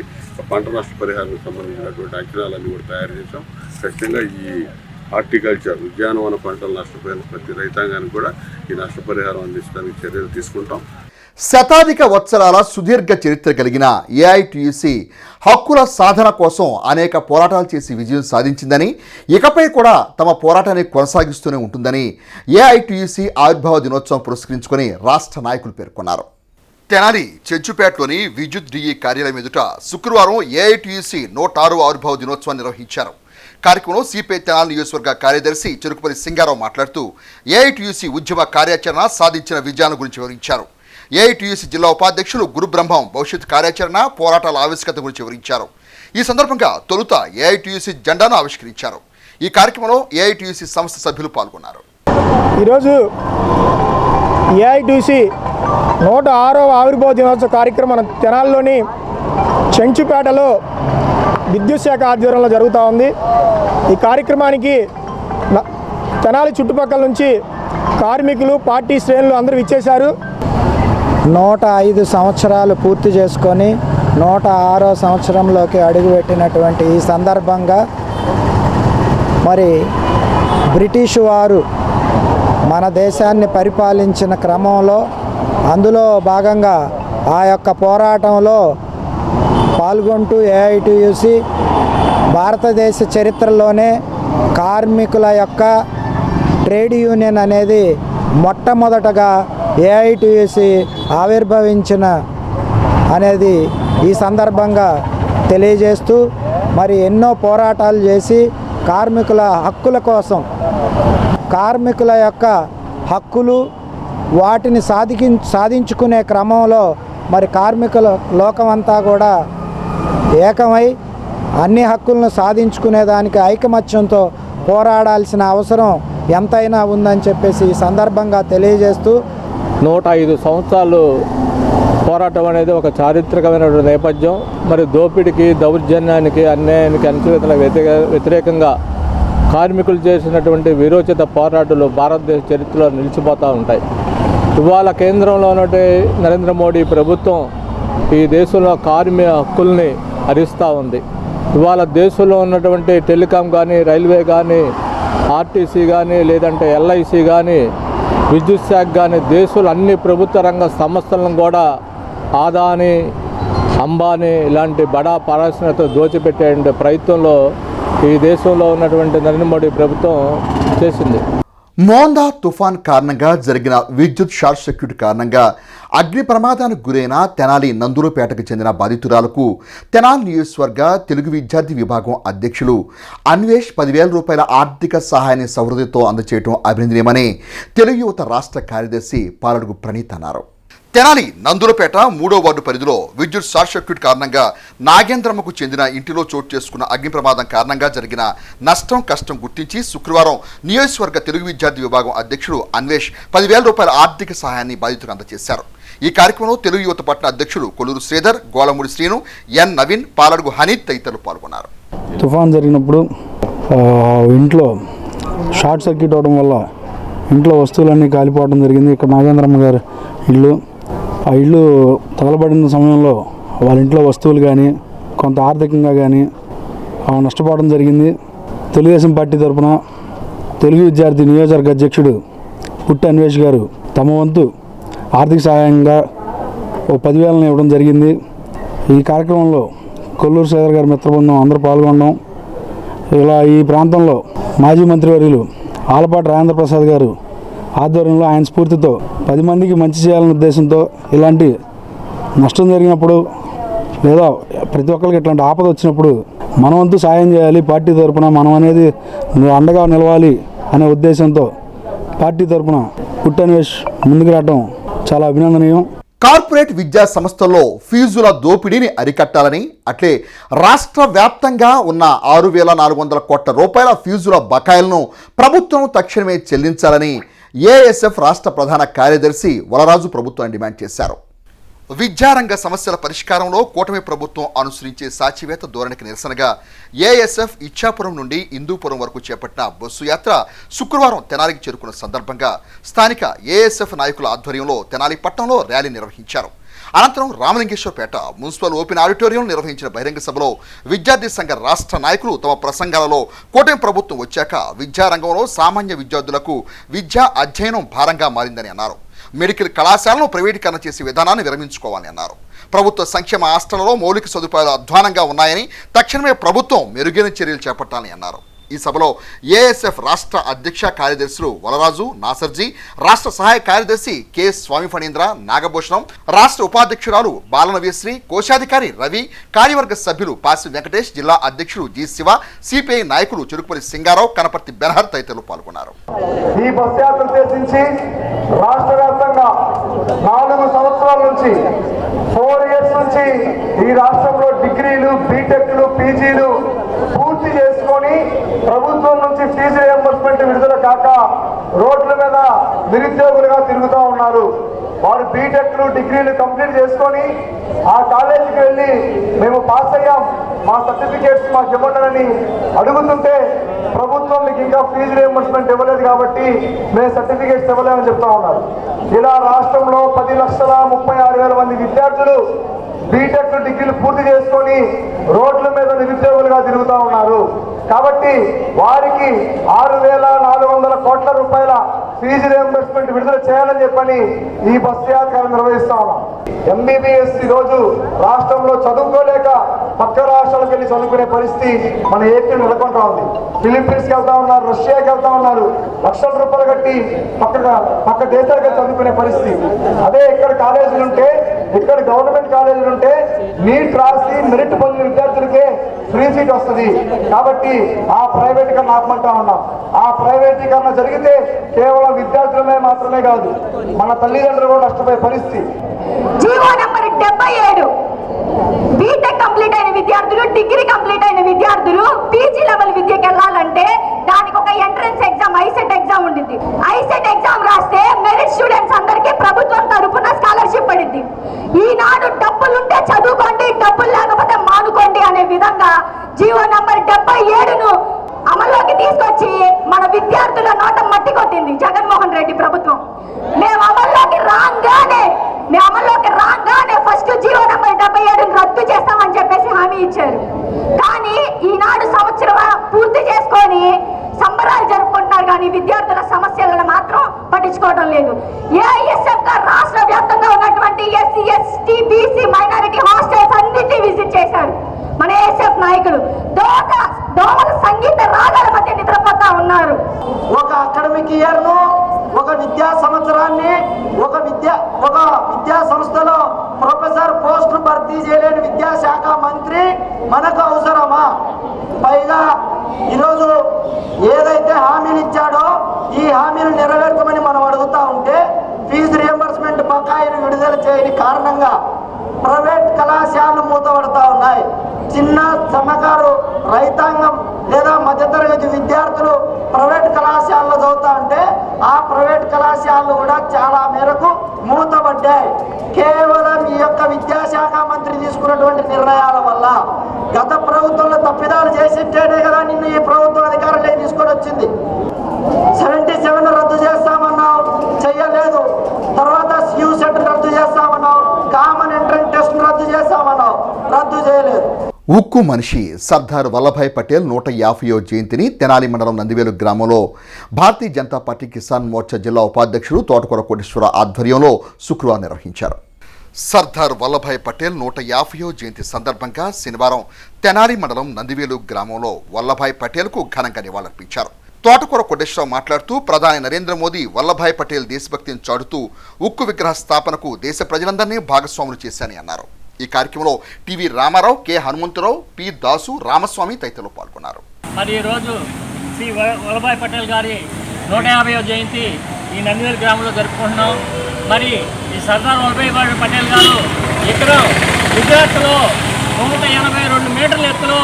పంట నష్ట పరిహారానికి సంబంధించినటువంటి అంచనాలన్నీ కూడా తయారు చేశాం. ఖచ్చితంగా ఈ హార్టికల్చర్ ఉద్యానవన పంటలు నష్టపోయిన ప్రతి రైతాంగానికి కూడా ఈ నష్టపరిహారం అందించడానికి చర్యలు తీసుకుంటాం. శతాధిక వత్సరాల సుదీర్ఘ చరిత్ర కలిగిన ఏఐటీయూసీ హక్కుల సాధన కోసం అనేక పోరాటాలు చేసి విజయం సాధించిందని, ఇకపై కూడా తమ పోరాటాన్ని కొనసాగిస్తూనే ఉంటుందని ఏఐటీయూసీ ఆవిర్భావ దినోత్సవం పురస్కరించుకొని రాష్ట్ర నాయకులు పేర్కొన్నారు. తెనాలి చెంచుపేటలోని విద్యుత్ డిఈ కార్యాలయం ఎదుట శుక్రవారం ఏఐటీయూసీ 106వ ఆవిర్భావ దినోత్సవం నిర్వహించారు. కార్యక్రమంలో సిపిఐ తెనాలి నియోజకవర్గ కార్యదర్శి చెరుకుపల్లి సింగారావు మాట్లాడుతూ ఏఐటీయూసీ ఉద్యమ కార్యాచరణ సాధించిన విజయాల గురించి వివరించారు. ఏఐటీయూసీ జిల్లా ఉపాధ్యక్షులు గురుబ్రహ్మం భవిష్యత్ కార్యాచరణ, పోరాటాల ఆవశ్యకత గురించి వివరించారు. ఈ సందర్భంగా తొలుత ఏఐటీయూసీ జెండాను ఆవిష్కరించారు. ఈ కార్యక్రమంలో ఏఐటీయూసీ సంస్థ సభ్యులు పాల్గొన్నారు. ఈరోజు ఏఐటీయూసీ 106వ ఆవిర్భావ దినోత్సవ కార్యక్రమం మన తెనాలిలోని చెంచుపేటలో విద్యుత్ శాఖ ఆధ్వర్యంలో జరుగుతూ ఉంది. ఈ కార్యక్రమానికి తెనాలి చుట్టుపక్కల నుంచి కార్మికులు, పార్టీ శ్రేణులు అందరూ ఇచ్చేశారు. 105 సంవత్సరాలు పూర్తి చేసుకొని 106వ సంవత్సరంలోకి అడుగుపెట్టినటువంటి ఈ సందర్భంగా మరి బ్రిటిష్ వారు మన దేశాన్ని పరిపాలించిన క్రమంలో అందులో భాగంగా ఆ యొక్క పోరాటంలో పాల్గొంటూ ఏఐటీయూసీ భారతదేశ చరిత్రలోనే కార్మికుల యొక్క ట్రేడ్ యూనియన్ అనేది మొట్టమొదటగా ఏఐటీయూసీ ఆవిర్భవించిన అనేది ఈ సందర్భంగా తెలియజేస్తూ మరి ఎన్నో పోరాటాలు చేసి కార్మికుల హక్కుల కోసం, కార్మికుల యొక్క హక్కులు వాటిని సాధించుకునే క్రమంలో మరి కార్మికుల లోకమంతా కూడా ఏకమై అన్ని హక్కులను సాధించుకునేదానికి ఐకమత్యంతో పోరాడాల్సిన అవసరం ఎంతైనా ఉందని చెప్పేసి ఈ సందర్భంగా తెలియజేస్తూ 105 సంవత్సరాలు పోరాటం అనేది ఒక చారిత్రకమైనటువంటి నేపథ్యం. మరి దోపిడికి, దౌర్జన్యానికి, అన్యాయానికి, అణచివేతలకు వ్యతిరేకంగా కార్మికులు చేసినటువంటి వీరోచిత పోరాటాలు భారతదేశ చరిత్రలో నిలిచిపోతూ ఉంటాయి. ఇవాళ కేంద్రంలో ఉన్నటువంటి నరేంద్ర మోడీ ప్రభుత్వం ఈ దేశంలో కార్మిక హక్కుల్ని హరిస్తూ ఉంది. ఇవాళ దేశంలో ఉన్నటువంటి టెలికాం కానీ, రైల్వే కానీ, ఆర్టీసీ కానీ, లేదంటే ఎల్ఐసి కానీ, విద్యుత్ శాఖ కానీ, దేశంలో అన్ని ప్రభుత్వ రంగ సంస్థలను కూడా ఆదాని, అంబానీ ఇలాంటి బడా పారిశ్రామికతో దోచిపెట్టే ప్రయత్నంలో ఈ దేశంలో ఉన్నటువంటి నరేంద్ర మోడీ ప్రభుత్వం చేసింది. మోందా తుఫాన్ కారణంగా జరిగిన విద్యుత్ షార్ట్ సర్క్యూట్ కారణంగా అగ్ని ప్రమాదానికి గురైన తెనాలి నందులపేటకు చెందిన బాధితురాలకు తెనాలి నియోజకవర్గ తెలుగు విద్యార్థి విభాగం అధ్యక్షులు అన్వేష్ 10,000 రూపాయల ఆర్థిక సహాయాన్ని సౌహృదయంతో అందజేయడం అభినందనీయమని తెలుగు యువత రాష్ట్ర కార్యదర్శి పాలడుగు ప్రణీత్ అన్నారు. తెనాలి నందులపేట 3వ వార్డు పరిధిలో విద్యుత్ షార్ట్ సర్క్యూట్ కారణంగా నాగేంద్రమ్మకు చెందిన ఇంటిలో చోటు చేసుకున్న అగ్ని ప్రమాదం కారణంగా జరిగిన నష్టం కష్టం గుర్తించి శుక్రవారం నియోజకవర్గ తెలుగు విద్యార్థి విభాగం అధ్యక్షుడు అన్వేష్ 10,000 రూపాయల ఆర్థిక సహాయాన్ని బాధితులకు అందజేశారు. ఈ కార్యక్రమంలో తెలుగు యువత పట్టణ అధ్యక్షుడు కొల్లూరు శ్రీధర్, గోలమూడి శ్రీను, ఎన్ నవీన్, పాలడుగు హనీత్ తదితరులు పాల్గొన్నారు. తుఫాన్ జరిగినప్పుడు ఇంట్లో షార్ట్ సర్క్యూట్ అవడం వల్ల ఇంట్లో వస్తువులన్నీ కాలిపోవడం జరిగింది. ఇక్కడ నాగేంద్రమ్మ గారి ఇల్లు, ఆ ఇల్లు తగలబడిన సమయంలో వాళ్ళ ఇంట్లో వస్తువులు కానీ కొంత ఆర్థికంగా కానీ నష్టపోవడం జరిగింది. తెలుగుదేశం పార్టీ తరఫున తెలుగు విద్యార్థి నియోజకవర్గ అధ్యక్షుడు పుట్టి అన్వేష్ గారు తమ వంతు ఆర్థిక సహాయంగా 10,000 ఇవ్వడం జరిగింది. ఈ కార్యక్రమంలో కొల్లూరు శ్రీధర్ గారి మిత్రబృందం అందరూ పాల్గొనడం, ఇలా ఈ ప్రాంతంలో మాజీ మంత్రివర్యులు ఆలపాటి రాజేంద్ర ప్రసాద్ గారు ఆధ్వర్యంలో ఆయన స్ఫూర్తితో 10 మందికి మంచి చేయాలనే ఉద్దేశంతో ఇలాంటి నష్టం జరిగినప్పుడు లేదా ప్రతి ఒక్కరికి ఇట్లాంటి ఆపద వచ్చినప్పుడు మన వంతు సాయం చేయాలి, పార్టీ తరఫున మనం అనేది అండగా నిలవాలి అనే ఉద్దేశంతో పార్టీ తరఫున పుట్టి అన్వేష్ ముందుకు రావడం చాలా అభినందనీయం. కార్పొరేట్ విద్యా సంస్థల్లో ఫీజుల దోపిడీని అరికట్టాలని, అట్లే రాష్ట్ర వ్యాప్తంగా ఉన్న 6,400 కోట్ల రూపాయల ఫీజుల బకాయిలను ప్రభుత్వం తక్షణమే చెల్లించాలని ఏఎస్ఎఫ్ రాష్ట్ర ప్రధాన కార్యదర్శి వలరాజు ప్రభుత్వాన్ని డిమాండ్ చేశారు. విద్యారంగ సమస్యల పరిష్కారంలో కూటమి ప్రభుత్వం అనుసరించే సాచివేత ధోరణికి నిరసనగా ఏఎస్ఎఫ్ ఇచ్చాపురం నుండి హిందూపురం వరకు చేపట్టిన బస్సు యాత్ర శుక్రవారం తెనాలికి చేరుకున్న సందర్భంగా స్థానిక ఏఎస్ఎఫ్ నాయకుల ఆధ్వర్యంలో తెనాలి పట్టణంలో ర్యాలీ నిర్వహించారు. అనంతరం రామలింగేశ్వరపేట మున్సిపల్ ఓపెన్ ఆడిటోరియం నిర్వహించిన బహిరంగ సభలో విద్యార్థి సంఘ రాష్ట్ర నాయకులు తమ ప్రసంగాలలో కూటమి ప్రభుత్వం వచ్చాక విద్యారంగంలో సామాన్య విద్యార్థులకు విద్యా అధ్యయనం భారంగా మారిందని అన్నారు. మెడికల్ కళాశాలను ప్రైవేటీకరణ చేసే విధానాన్ని విరమించుకోవాలని అన్నారు. ప్రభుత్వ సంక్షేమ హాస్టళ్లలో మౌలిక సదుపాయాలు అధ్వానంగా ఉన్నాయని తక్షణమే ప్రభుత్వం మెరుగైన చర్యలు చేపట్టాలని అన్నారు. ఈ సభలో ఏఎస్ఎఫ్ రాష్ట్ర అధ్యక్ష కార్యదర్శులు వలరాజు, నాసర్జీ, రాష్ట్ర సహాయ కార్యదర్శి కె స్వామి ఫణీంద్ర, నాగభూషణం, రాష్ట్ర ఉపాధ్యక్షురాలు బాలనవ్యశ్రీ, కోశాధికారి రవి, కార్యవర్గ సభ్యులు పాసి వెంకటేష్, జిల్లా అధ్యక్షుడు జి శివ, సిపిఐ నాయకులు చురుకుపల్లి సింగారావు, కనపర్తి బెనహర్ తదితరులు పాల్గొన్నారు. ఈ బస్ యాత్ర ఉద్దేశించి రాష్ట్ర వ్యాప్తంగా 4 సంవత్సరాల నుంచి 4 ఇయర్స్ నుంచి ఈ రాష్ట్రంలో డిగ్రీలు, బీటెక్లు, పీజీలు పూర్తి చేసుకొని ప్రభుత్వం నుంచి ఫీజు రియంబర్స్మెంట్ విడుదల కాక రోడ్ల మీద నిరుద్యోగులుగా తిరుగుతూ ఉన్నారు. వారు బీటెక్లు, డిగ్రీలు కంప్లీట్ చేసుకొని ఆ కాలేజీకి వెళ్ళి మేము పాస్ అయ్యాం, మా సర్టిఫికేట్స్ మాకు ఇవ్వండి అడుగుతుంటే ప్రభుత్వం మీకు ఇంకా ఫీజు రియంబర్స్మెంట్ ఇవ్వలేదు కాబట్టి మేము సర్టిఫికేట్స్ ఇవ్వలేమని చెప్తా ఉన్నారు. ఇలా రాష్ట్రంలో 10,36,000 మంది విద్యార్థులు బీటెక్, డిగ్రీలు పూర్తి చేసుకొని రోడ్ల మీద నిరుద్యోగులుగా తిరుగుతూ ఉన్నారు. కాబట్టి వారికి 6,400 కోట్ల రూపాయల ఫీజు రియంబర్స్మెంట్ విడుదల చేయాలని చెప్పని ఈ బస్సు యాత్ర నిర్వహిస్తా ఉన్నాం. ఎంబీబీఎస్ ఈరోజు రాష్ట్రంలో చదువుకోలేక పక్క రాష్ట్రాలకు వెళ్ళి చదువుకునే పరిస్థితి మన ఏపీ నెలకొంటా ఉంది. ఫిలిప్పీన్స్కి వెళ్తా ఉన్నారు, రష్యాకి వెళ్తా ఉన్నారు, లక్షల రూపాయలు కట్టి పక్క దేశాలకు చదువుకునే పరిస్థితి. అదే ఇక్కడ కాలేజీలు ఉంటే, ఇక్కడ గవర్నమెంట్ కాలేజీలు ఉంటే నీట్ రాసి మెరిట్ పొందిన విద్యార్థులకే ఫ్రీ సీట్ వస్తుంది. కాబట్టి ఆ ప్రైవేటీకరణ ఆపమంటా ఉన్నాం. ఆ ప్రైవేటీకరణ జరిగితే కేవలం విద్యార్థులమే మాత్రమే కాదు, మన తల్లిదండ్రులు కూడా నష్టపోయే పరిస్థితి. జీవో నెంబర్ 77 బీటెక్ కంప్లీట్ అయిన విద్యార్థులు, డిగ్రీ కంప్లీట్ అయిన విద్యార్థులు పీజీ లెవెల్ విద్యకి వెళ్ళాలంటే దానికి ఒక ఎంట్రన్స్ ఎగ్జామ్, ఐసెట్ ఎగ్జామ్ ఉంటుంది. ఐసెట్ ఎగ్జామ్ రాస్తే మెరిట్ స్టూడెంట్స్ అందరికీ ప్రభుత్వం తరఫున స్కాలర్షిప్ పడింది. ఈనాడు డబ్బులుంటే చదువుకోండి, డబ్బులు లేకపోతే మానుకోండి అనే విధంగా జీవో నెంబర్ 77ను అమల్లోకి తీసుకొచ్చి మన విద్యార్థుల నోట మట్టి కొట్టింది జగన్మోహన్ రెడ్డి ప్రభుత్వం. మేము అమల్లోకి రాగానే ఫస్ట్ జీవో నెంబర్ 77 రద్దు చేస్తామని చెప్పేసి హామీ ఇచ్చారు. కానీ ఈనాడు సంవత్సరం పూర్తి చేసుకొని సంబరాలు జరుపుకుంటున్నారు, కానీ విద్యార్థుల సమస్యలను మాత్రం పట్టించుకోవడం లేదు. ఏఐఎస్ఎఫ్ రాష్ట్ర వ్యాప్తంగా ఉన్నటువంటి SC, ST, BC, minority hostels అన్నిటినీ విజిట్ చేశారు మన ఏఎస్ఎఫ్ నాయకులు. దోమలు సంగీత రాగాల మధ్య నిద్రపోతా ఉన్నారు. ఒక అకాడమిక్ ఇయర్ను, ఒక విద్యా సంవత్సరాన్ని ఒక విద్యా సంస్థలో ప్రొఫెసర్ పోస్టు భర్తీ చేయలేని విద్యాశాఖ మంత్రి మనకు అవసరమా? పైగా ఈరోజు ఏదైతే హామీలు ఇచ్చాడో ఈ హామీలు నెరవేర్చమని మనం అడుగుతా ఉంటే ఫీజు రియంబర్స్మెంట్ బకాయిలు విడుదల చేయని కారణంగా ప్రైవేట్ కళాశాలలు మూతపడతా ఉన్నాయి. చిన్న సన్నకారు రైతాంగం లేదా మధ్యతరగతి విద్యార్థులు ప్రైవేట్ కళాశాలలో చదువుతా ఉంటే ఆ ప్రైవేట్ కళాశాలలు కూడా చాలా మేరకు మూతపడ్డాయి. కేవలం ఈ యొక్క విద్యాశాఖ మంత్రి తీసుకున్నటువంటి నిర్ణయాల వల్ల. గత ప్రభుత్వంలో తప్పిదాలు చేసింటేనే కదా నిన్న ఈ ప్రభుత్వం అధికారంలో తీసుకొని వచ్చింది. 77 రద్దు చేస్తామన్నావు, చెయ్యలేదు. తర్వాత యూ సెట్ రద్దు చేస్తామన్నావు, కామన్ ఎంట్రన్స్ టెస్ట్ రద్దు చేస్తామన్నావు, రద్దు చేయలేదు. ఉక్కు మనిషి సర్దార్ వల్లభాయ్ పటేల్ 150వ జయంతిని తెనాలి మండలం నందివేలు గ్రామంలో భారతీయ జనతా పార్టీ కిసాన్ మోర్చా జిల్లా ఉపాధ్యక్షుడు తోటకూర కోటేశ్వర ఆధ్వర్యంలో శుక్రవారం నిర్వహించారు. సర్దార్ వల్లభాయ్ పటేల్ 150వ జయంతి సందర్భంగా శనివారం తెనాలి మండలం నందివేలు గ్రామంలో వల్లభాయ్ పటేల్కు ఘనంగా నివాళులర్పించారు. తోటకూర కోటేశ్వరరావు మాట్లాడుతూ ప్రధాని నరేంద్ర మోదీ వల్లభాయ్ పటేల్ దేశభక్తిని చాటుతూ ఉక్కు విగ్రహ స్థాపనకు దేశ ప్రజలందరినీ భాగస్వాములు చేశారని అన్నారు. ఈ కార్యక్రమంలో T V Ramarao, K Hanumantharao, P Dasu, Ramaswamy తదితరులు పాల్గొన్నారు. మరి ఈరోజు శ్రీ వల్లభాయ్ పటేల్ గారి 150వ జయంతి ఈ నందివేలు గ్రామంలో జరుపుకుంటున్నాం. మరి ఈ సర్దార్ వల్లభాయ్ పటేల్ గారు ఇక్కడ గుజరాత్లో 182 మీటర్ల ఎత్తులో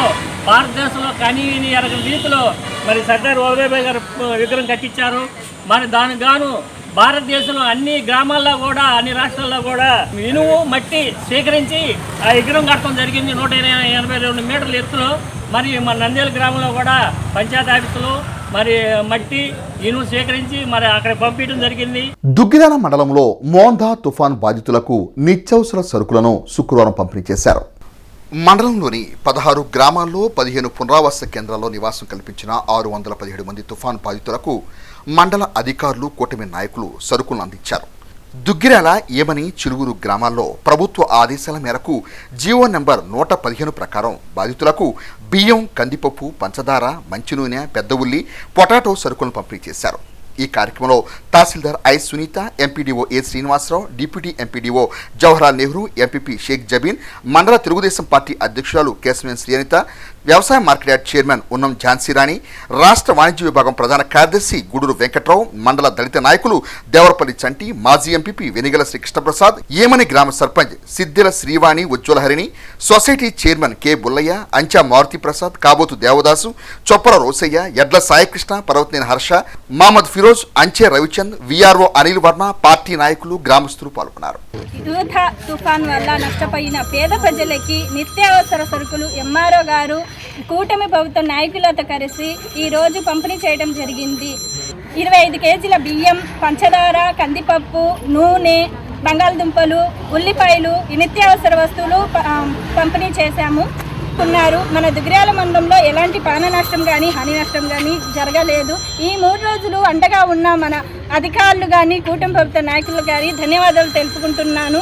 భారతదేశంలో కనీవిని ఎరగని రీతిలో మరి సర్దార్ వల్లభాయ్ గారు విగ్రహం కట్టించారు. మరి దానికి గాను భారతదేశంలో అన్ని గ్రామాల్లో కూడా అన్ని రాష్ట్రాల్లో కూడా ఇనుము మట్టి సేకరించి ఆ విగ్రహం కట్టడం జరిగింది 182 మీటర్ల ఎత్తులో. మరి మన నంద్యాల గ్రామంలో కూడా పంచాయతీ ఆఫీసులో మరి మట్టి ఇనుము సేకరించి మరి అక్కడ పంపించడం జరిగింది. దుగ్గిరాల మండలంలో మోందా తుఫాన్ బాధితులకు నిత్యావసర సరుకులను శుక్రవారం పంపిణీ చేశారు. మండలంలోని 16 గ్రామాల్లో 15 పునరావాస కేంద్రాల్లో నివాసం కల్పించిన 617 మంది తుఫాన్ బాధితులకు మండల అధికారులు, కూటమి నాయకులు సరుకులను అందించారు. దుగ్గిరాల, ఏమని, చిలుగురు గ్రామాల్లో ప్రభుత్వ ఆదేశాల మేరకు జీవో నెంబర్ 115 ప్రకారం బాధితులకు బియ్యం, కందిపప్పు, పంచదార, మంచినూనె, పెద్ద ఉల్లి, పొటాటో సరుకులను పంపిణీ చేశారు. ఈ కార్యక్రమంలో తహసీల్దార్ I Sunitha, MPDO A Srinivasarao, deputy MPDO Jawaharlal Nehru, MPP Sheikh Jabeen, మండల తెలుగుదేశం పార్టీ అధ్యక్షురాలు కేశవన్ శ్రీనిత, వ్యవసాయ మార్కెట్ యార్డ్ చైర్మన్ ఉన్నం ఝాన్సీరాణి, రాష్ట్ర వాణిజ్య విభాగం ప్రధాన కార్యదర్శి గూడూరు వెంకట్రావు, మండల దళిత నాయకులు దేవరపల్లి చంటి, మాజీ ఎంపీపీ వెనిగల శ్రీకృష్ణప్రసాద్, ఏమని గ్రామ sarpanch Siddila Srivani Ujwalaharini, society chairman K Bullaiah, Ancha Maruthi Prasad, Kabothu Devadasu, Choppara Rosaiah, Edla Saikrishna, Parvathaneni Harsha, Mohammed Firoz, Anche Ravichand, VRO Anil Varma, party నాయకులు, గ్రామస్తులు పాల్గొన్నారు. తుఫాన్ వల్ల నష్టపోయిన పేద ప్రజలకి నిత్యావసర సరుకులు ఎంఆర్ఓ గారు కూటమి ప్రభుత్వ నాయకులతో కలిసి ఈరోజు పంపిణీ చేయడం జరిగింది. 25 కేజీల బియ్యం, పంచదార, కందిపప్పు, నూనె, బంగాళదుంపలు, ఉల్లిపాయలు, నిత్యావసర వస్తువులు పంపిణీ చేశాము. మన దుగ్గిరాల మండలంలో ఎలాంటి ప్రాణ నష్టం కానీ హాని నష్టం కానీ జరగలేదు. ఈ 3 రోజులు అండగా ఉన్న మన అధికారులు కానీ కూటమి ప్రభుత్వ నాయకులు కానీ ధన్యవాదాలు తెలుపుకుంటున్నాను.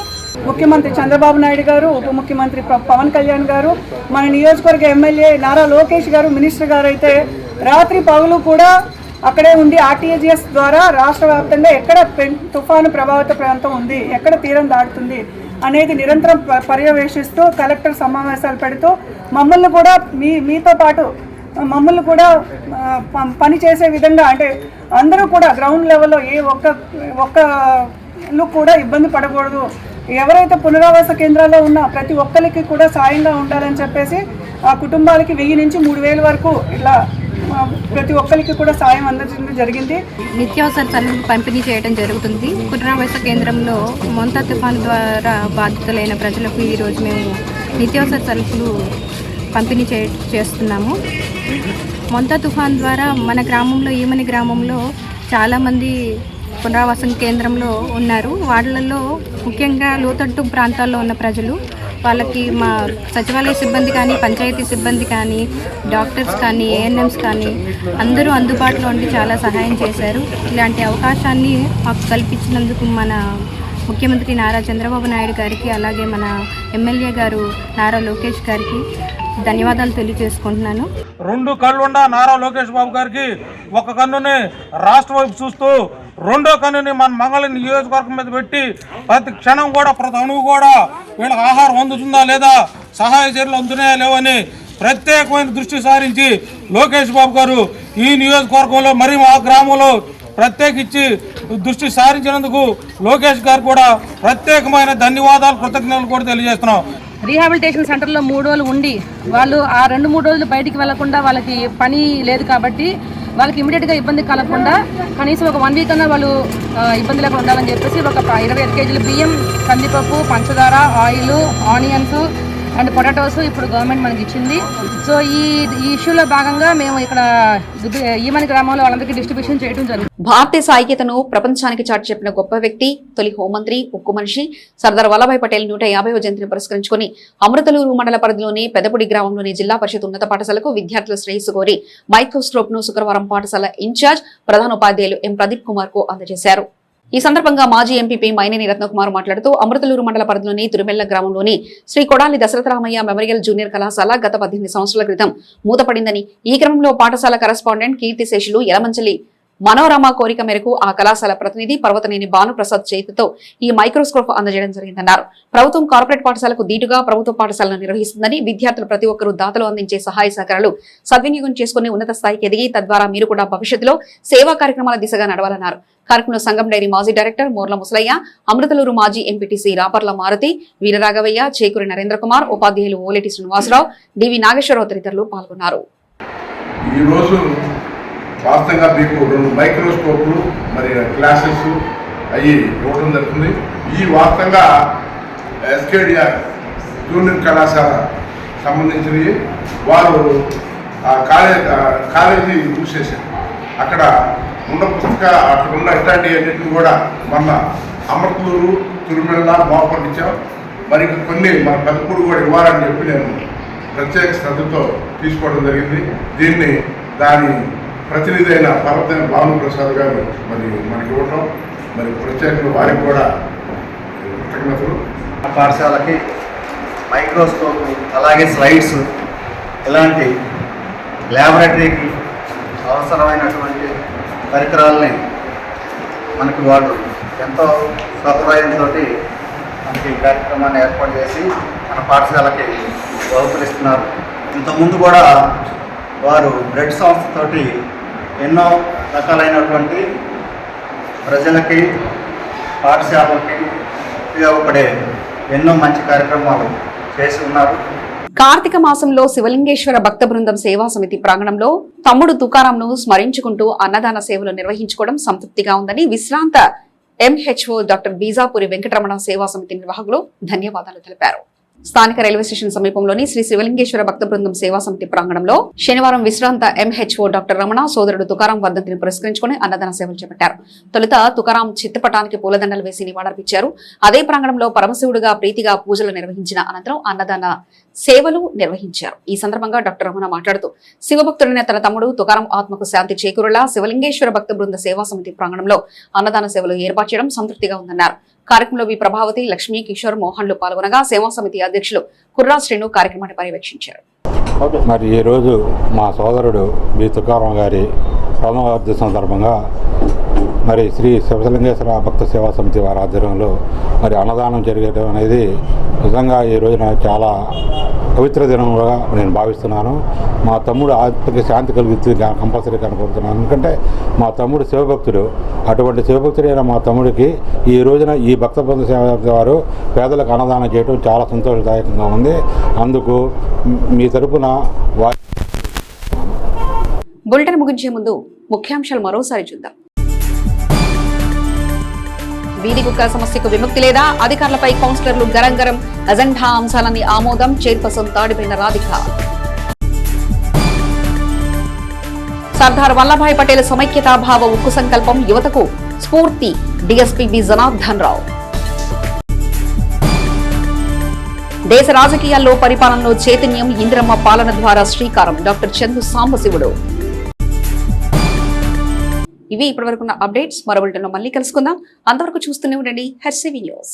ముఖ్యమంత్రి చంద్రబాబు నాయుడు గారు, ఉప ముఖ్యమంత్రి పవన్ కళ్యాణ్ గారు, మన నియోజకవర్గ ఎమ్మెల్యే నారా లోకేష్ గారు, మినిస్టర్ గారు అయితే రాత్రి పగలు కూడా అక్కడే ఉండి ఆర్టీజీఎస్ ద్వారా రాష్ట్ర వ్యాప్తంగా ఎక్కడ తుఫాను ప్రభావిత ప్రాంతం ఉంది, ఎక్కడ తీరం దాటుతుంది అనేది నిరంతరం పర్యవేక్షిస్తూ కలెక్టర్ సమావేశాలు పెడుతూ మమ్మల్ని కూడా మీతో పాటు మమ్మల్ని కూడా పని చేసే విధంగా, అంటే అందరూ కూడా గ్రౌండ్ లెవెల్లో ఏ ఒక్కళ్ళు కూడా ఇబ్బంది పడకూడదు, ఎవరైతే పునరావాస కేంద్రాల్లో ఉన్న ప్రతి ఒక్కరికి కూడా సాయంగా ఉండాలని చెప్పేసి ఆ కుటుంబాలకి 1000 నుంచి 3000 వరకు ఇట్లా ప్రతి ఒక్కరికి కూడా సాయం అందించడం జరిగింది. నిత్యావసర సరుకులు పంపిణీ చేయడం జరుగుతుంది. పునరావాస కేంద్రంలో మొంతా తుఫాను ద్వారా బాధితులైన ప్రజలకు ఈరోజు మేము నిత్యావసర సరుకులు పంపిణీ చేస్తున్నాము. మొంతా తుఫాన్ ద్వారా మన గ్రామంలో, ఈమని గ్రామంలో చాలామంది పునరావాసం కేంద్రంలో ఉన్నారు. వాళ్ళల్లో ముఖ్యంగా లోతట్టు ప్రాంతాల్లో ఉన్న ప్రజలు, వాళ్ళకి మా సచివాలయ సిబ్బంది కానీ, పంచాయతీ సిబ్బంది కానీ, డాక్టర్స్ కానీ, ఏఎన్ఎంస్ కానీ అందరూ అందుబాటులో ఉండి చాలా సహాయం చేశారు. ఇలాంటి అవకాశాన్ని మాకు కల్పించినందుకు మన ముఖ్యమంత్రి నారా చంద్రబాబు నాయుడు గారికి, అలాగే మన ఎమ్మెల్యే గారు నారా లోకేష్ గారికి ధన్యవాదాలు తెలియజేసుకుంటున్నాను. 2 కళ్ళుండా నారా లోకేష్ బాబు గారికి ఒక కన్నుని రాష్ట్ర వైపు చూస్తూ రెండో కన్నుని మన మంగళ నియోజకవర్గం మీద పెట్టి ప్రతి క్షణం కూడా ప్రతి అణువు కూడా వీళ్ళకి ఆహారం అందుతుందా లేదా, సహాయ చర్యలు అందుతున్నాయా లేవని ప్రత్యేకమైన దృష్టి సారించి లోకేష్ బాబు గారు ఈ నియోజకవర్గంలో మరి మా గ్రామంలో ప్రత్యేకించి దృష్టి సారించినందుకు లోకేష్ గారు కూడా ప్రత్యేకమైన ధన్యవాదాలు కృతజ్ఞతలు కూడా తెలియజేస్తున్నాం. రీహాబిలిటేషన్ సెంటర్లో 3 రోజులు ఉండి వాళ్ళు ఆ 2-3 రోజులు బయటికి వెళ్లకుండా వాళ్ళకి పని లేదు కాబట్టి వాళ్ళకి ఇమీడియట్గా ఇబ్బంది కలగకుండా కనీసం ఒక 1 వీక్ అన్నా వాళ్ళు ఇబ్బంది లేకుండా ఉండాలని చెప్పేసి ఒక 25 కేజీల బియ్యం, కందిపప్పు, పంచదార, ఆయిల్, ఆనియన్స్ అండ్ పొటాటోస్ ఇప్పుడు గవర్నమెంట్ మనకి ఇచ్చింది. సో ఈ ఇష్యూలో భాగంగా మేము ఇక్కడ ఈమని గ్రామంలో వాళ్ళందరికీ డిస్ట్రిబ్యూషన్ చేయడం జరిగింది. భారతదేశ ఐక్యతను ప్రపంచానికి చాటి చెప్పిన గొప్ప వ్యక్తి, తొలి హోంమంత్రి, ఉక్కు మనిషి సర్దార్ వల్లభాయ్ పటేల్ 150వ జయంతిని పురస్కరించుకుని అమృతలూరు మండల పరిధిలోని పెదపూడి గ్రామంలోని జిల్లా పరిషత్ ఉన్నత పాఠశాలకు విద్యార్థుల శ్రేయస్సు కోరి మైక్రోస్కోప్ ను శుక్రవారం పాఠశాల ఇన్ఛార్జ్ ప్రధానోపాధ్యాయులు ఎం ప్రదీప్ కుమార్ కు అందజేశారు. ఈ సందర్భంగా మాజీ ఎంపీపీ మైనేని రత్నకుమార్ మాట్లాడుతూ అమృతలూరు మండల పరిధిలోని తిరుమెల్ల గ్రామంలోని శ్రీ కొడాలి దశరథరామయ్య మెమోరియల్ జూనియర్ కళాశాల గత 18 సంవత్సరాల క్రితం మూతపడిందని, ఈ క్రమంలో పాఠశాల కరెస్పాండెంట్ కీర్తిశేషులు యలమంచలి మనోరమ కోరిక మేరకు ఆ కళాశాల ప్రతినిధి పర్వతనేని భానుప్రసాద్ చేతితో ఈ మైక్రోస్కోప్ అందజేయడం జరిగిందన్నారు. ప్రభుత్వం కార్పొరేట్ పాఠశాలకు దీటుగా ప్రభుత్వ పాఠశాలను నిర్వహిస్తుందని, విద్యార్థులు ప్రతి ఒక్కరూ దాతలు అందించే సహాయ సహకారాలు సద్వినియోగం చేసుకుని ఉన్నత స్థాయికి ఎదిగి తద్వారా మీరు కూడా భవిష్యత్తులో సేవా కార్యక్రమాల దిశగా నడవాలన్నారు. కార్యక్రమంలో సంఘం డైరీ మాజీ డైరెక్టర్ మోర్ల ముసలయ్య, అమృతలూరు మాజీ ఎంపీటీసీ రాపర్ల మారుతి, వీరరాఘవయ్య, చేకూరి నరేంద్ర కుమార్, ఉపాధ్యాయులు ఓలేటి శ్రీనివాసరావు, డివి నాగేశ్వరరావు తదితరులు పాల్గొన్నారు. వాస్తవంగా మీకు 2 మైక్రోస్కోప్లు మరి క్లాసెస్ అవి ఇవ్వడం జరుగుతుంది. ఈ వాస్తవంగా ఎస్కేడిఆర్ జూనియర్ కళాశాల సంబంధించినవి వారు కాలేజీ యూజ్ చేశారు. అక్కడ ఉన్న అక్కడ ఉన్న ఇట్లాంటివి అన్నింటినీ కూడా మొన్న అమృతలూరు, తిరుమల, మోపట్ ఇచ్చాం. మరి కొన్ని మన పెదపూడి కూడా ఇవ్వాలని చెప్పి నేను ప్రత్యేక శ్రద్ధతో తీసుకోవడం జరిగింది. దీన్ని దాని ప్రతినిధి అయిన పర్వతనేని భానుప్రసాద్ గారు మరి మనకి ఇవ్వటం మరి ప్రత్యేకంగా వారికి కూడా కృతజ్ఞతలు. పాఠశాలకి మైక్రోస్కోప్ అలాగే స్లైడ్స్ ఇలాంటి ల్యాబొరేటరీకి అవసరమైనటువంటి పరికరాలని మనకి వాళ్ళు ఎంతో సదుపాయంతో మనకి ఈ కార్యక్రమాన్ని ఏర్పాటు చేసి మన పాఠశాలకి బహుకరిస్తున్నారు. ఇంతకుముందు కూడా వారు బ్రెడ్ సంస్థతోటి ఎన్నో రకాలైనటువంటి ప్రజలకి, పాఠశాలలకి ఉపయోగపడే ఎన్నో మంచి కార్యక్రమాలు చేసి ఉన్నారు. కార్తీక మాసంలో శివలింగేశ్వర భక్త బృందం సేవా సమితి ప్రాంగణంలో తమ్ముడు తుకారాంను స్మరించుకుంటూ అన్నదాన సేవలు నిర్వహించుకోవడం సంతృప్తిగా ఉందని విశ్రాంత ఎంహెచ్ఓ డాక్టర్ బీజాపురి వెంకటరమణ సేవా సమితి నిర్వాహకులు ధన్యవాదాలు తెలిపారు. స్థానిక రైల్వే స్టేషన్ సమీపంలోని శ్రీ శివలింగేశ్వర భక్త బృందం సేవా సమితి ప్రాంగణంలో శనివారం విశ్రాంత ఎంహెచ్ఓ డాక్టర్ రమణ సోదరుడు తుకారాం వర్ధంతిని పురస్కరించుకుని అన్నదాన సేవలు చేపట్టారు. తొలుత తుకారాం చిత్తపటానికి పూలదండలు వేసి నివాళులర్పించారు. అదే ప్రాంగణంలో పరమశివుడుగా ప్రీతిగా పూజలు నిర్వహించిన అనంతరం అన్నదాన సేవలు నిర్వహించారు. ఈ సందర్భంగా డాక్టర్ రమణ మాట్లాడుతూ శివభక్తుడైన తన తమ్ముడు తుకారాం ఆత్మకు శాంతి చేకూరేలా శివలింగేశ్వర భక్త బృంద సేవా సమితి ప్రాంగణంలో అన్నదాన సేవలు ఏర్పాటు చేయడం సంతృప్తిగా ఉందన్నారు. కార్యక్రమంలో వి ప్రభావతి, లక్ష్మీ, కిషోర్, మోహన్లు పాల్గొనగా సేవా సమితి అధ్యక్షులు కుర్రా శ్రీను కార్యక్రమాన్ని పర్యవేక్షించారు. మరి ఈరోజు మా సోదరుడు బి తుకారాం గారి ప్రథమ వర్ధంతి సందర్భంగా మరి శ్రీ శివలింగేశ్వర భక్త సేవా సమితి వారి ఆధ్వర్యంలో మరి అన్నదానం జరగడం అనేది నిజంగా ఈ రోజున చాలా పవిత్ర దినంగా నేను భావిస్తున్నాను. మా తమ్ముడు ఆత్మకి శాంతి కలిగితే కంపల్సరీ కనపడుతున్నాను. ఎందుకంటే మా తమ్ముడు శివభక్తుడు. అటువంటి శివభక్తుడైన మా తమ్ముడికి ఈ రోజున ఈ భక్త బృంద సేవ వారు పేదలకు అన్నదానం చేయడం చాలా సంతోషదాయకంగా ఉంది. అందుకు మీ తరపున బులెటిన్ ముగించే ముందు ముఖ్యాంశాలు మరోసారి చూద్దాం. వీధి కుక్కల సమస్యకు విముక్తి లేదా, అధికారులపై కౌన్సిలర్లు గరంగరం, అజెండా అంశాలని ఆమోదం, చైర్పర్సన్ తాడిపోయిన రాధిక. సర్దార్ వల్లభాయ్ పటేల్ సమైక్యతాభావ ఉక్కు సంకల్పం యువతకు స్ఫూర్తి, డీఎస్పీ బి జనార్దన్ రావు. దేశ రాజకీయాల్లో పరిపాలనలో చైతన్యం, ఇందిరమ్మ పాలన ద్వారా శ్రీకారం, డాక్టర్ చందు సాంబశివుడు. ఇవి ఇప్పటివరకున్న అప్డేట్స్. మరో బులెటిన్లో మళ్ళీ కలుసుకుందాం. అంతవరకు చూస్తూనే ఉండండి హెచ్సివి న్యూస్.